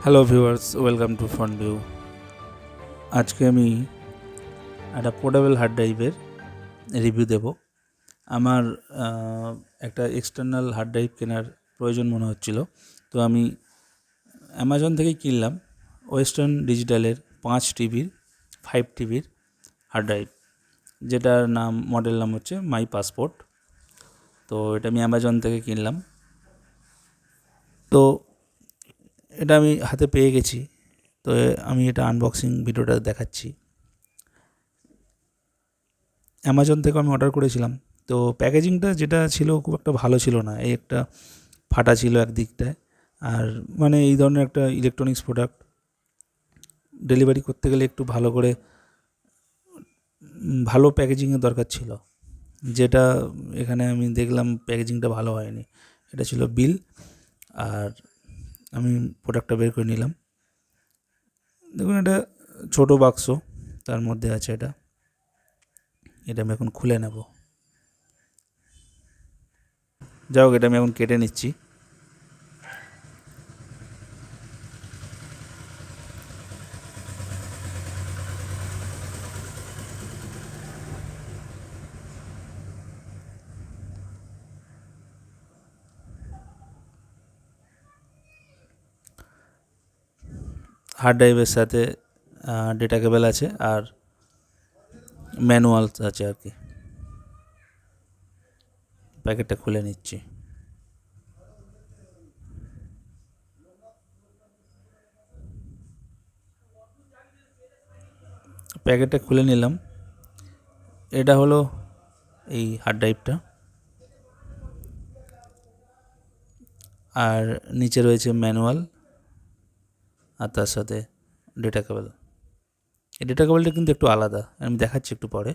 Hello viewers, welcome to front view. আজকে আমি একটা পোর্টেবল হার্ড ড্রাইভের রিভিউ দেব। আমার একটা এক্সটার্নাল হার্ড ড্রাইভ কেনার প্রয়োজন মনে হচ্ছিল, তো আমি অ্যামাজন থেকেই কিনলাম ওয়েস্টার্ন ডিজিটালের 5 TB 5TB হার্ড ড্রাইভ, যেটার মডেল নাম হচ্ছে মাই পাসপোর্ট। তো এটা আমি অ্যামাজন থেকে কিনলাম। তো এটা আমি হাতে পেয়ে গেছি, তো আমি এটা আনবক্সিং ভিডিওটা দেখাচ্ছি। অ্যামাজন থেকে আমি অর্ডার করেছিলাম, তো প্যাকেজিংটা যেটা ছিল খুব একটা ভালো ছিল না। এই একটা ফাটা ছিল একদিকটায়, আর মানে এই ধরনের একটা ইলেকট্রনিক্স প্রোডাক্ট ডেলিভারি করতে গেলে একটু ভালো করে ভালো প্যাকেজিংয়ের দরকার ছিল, যেটা এখানে আমি দেখলাম প্যাকেজিংটা ভালো হয়নি। এটা ছিল বিল, আর আমি প্রোডাক্টটা বের করে নিলাম। দেখুন, এটা ছোটো বাক্স, তার মধ্যে আছে এটা আমি এখন খুলে নেব। যাই হোক, এটা আমি এখন কেটে নিচ্ছি। হার্ড ড্রাইভের সাথে ডেটা কেবল আছে আর ম্যানুয়াল আছে আর কি। প্যাকেটটা খুলে নিচ্ছি। প্যাকেটটা খুলে নিলাম। এটা হলো এই হার্ড ড্রাইভটা, আর নিচে রয়েছে ম্যানুয়াল, আর তার সাথে ডেটা কেবল। এই ডেটা কেবলটা কিন্তু একটু আলাদা, আমি দেখাচ্ছি একটু পরে।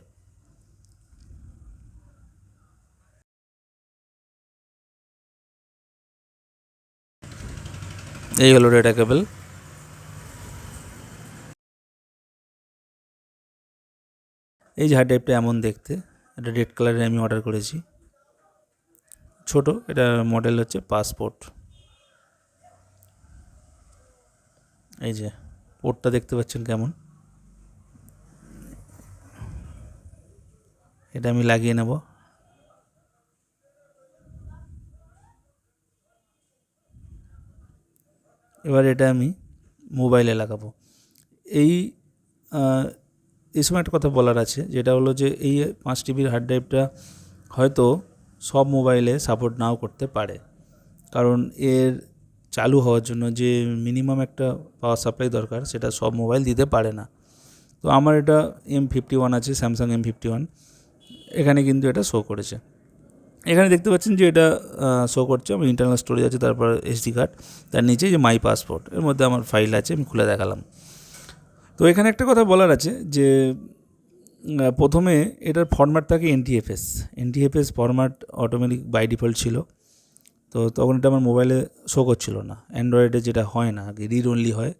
এই হলো ডেটা কেবল। এই যে হার্ড ড্রাইভটা এমন দেখতে, এটা রেড কালারে আমি অর্ডার করেছি, ছোট। এটা মডেল হচ্ছে পাসপোর্ট। এই যে পোর্টটা দেখতে পাচ্ছেন কেমন, এটা আমি লাগিয়ে নেব। এবার এটা আমি মোবাইলে লাগাবো। এই সময় একটা কথা বলার আছে, যেটা হলো যে এই 5 TB হার্ড ড্রাইভটা হয়তো সব মোবাইলে সাপোর্ট নাও করতে পারে, কারণ এর চালু হওয়ার জন্য যে মিনিমাম একটা পাওয়ার সাপ্লাই দরকার, সেটা সব মোবাইল দিতে পারে না। তো আমার এটা M51 আছে, স্যামসাং M51, এখানে কিন্তু এটা শো করেছে। এখানে দেখতে পাচ্ছেন যে এটা শো করছে আমার ইন্টারনাল স্টোরেজ আছে, তারপর SD কার্ড, তার নিচে যে মাই পাসপোর্ট, এর মধ্যে আমার ফাইল আছে, আমি খুলে দেখালাম। তো এখানে একটা কথা বলার আছে যে প্রথমে এটার ফরম্যাট থাকে NTFS format automatic by default ছিল। তো তখন এটা আমার মোবাইলে শো করছিল না, অ্যান্ড্রয়েডে যেটা হয় না, আগে রিড অনলি হয়।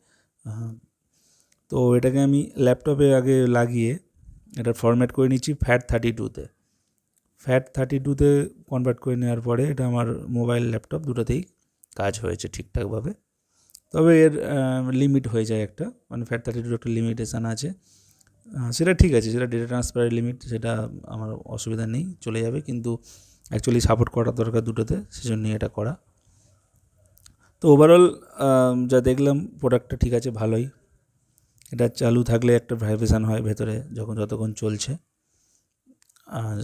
তো এটাকে আমি ল্যাপটপে আগে লাগিয়ে এটার ফরম্যাট করে নিচ্ছি FAT32-তে। FAT32-তে কনভার্ট করে নেওয়ার পরে এটা আমার মোবাইল ল্যাপটপ দুটোতেই কাজ হয়েছে ঠিকঠাকভাবে। তবে এর লিমিট হয়ে যায় একটা, মানে FAT32 একটা লিমিটেশান আছে, সেটা ঠিক আছে, সেটা ডেটা ট্রান্সফারের লিমিট, সেটা আমার অসুবিধা নেই, চলে যাবে। কিন্তু অ্যাকচুয়ালি সাপোর্ট করা দরকার দুটোতে, সেজন্য এটা করা। তো ওভারঅল যা দেখলাম প্রোডাক্টটা ঠিক আছে, ভালোই। এটা চালু থাকলে একটা ভাইব্রেশান হয় ভেতরে যতক্ষণ চলছে।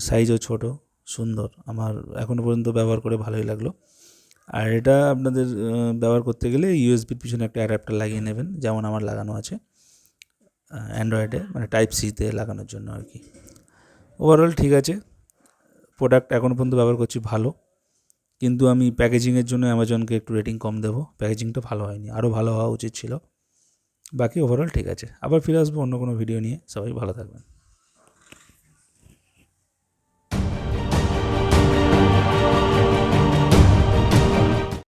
সাইজও ছোট, সুন্দর, আমার এখনও পর্যন্ত ব্যবহার করে ভালোই লাগলো। আর এটা আপনাদের ব্যবহার করতে গেলে USB পিছনে একটা অ্যাডাপ্টার লাগিয়ে নেবেন, যেমন আমার লাগানো আছে অ্যান্ড্রয়েডে, মানে Type-C-তে লাগানোর জন্য আর কি। ওভারঅল ঠিক আছে, প্রোডাক্ট এখনও পর্যন্ত ব্যবহার করছি ভালো। কিন্তু আমি প্যাকেজিংয়ের জন্য অ্যামাজনকে একটু রেটিং কম দেবো, প্যাকেজিংটা ভালো হয়নি, আরও ভালো হওয়া উচিত ছিল। বাকি ওভারঅল ঠিক আছে। আবার ফিরে আসবো অন্য কোনো ভিডিও নিয়ে, সবাই ভালো থাকবেন।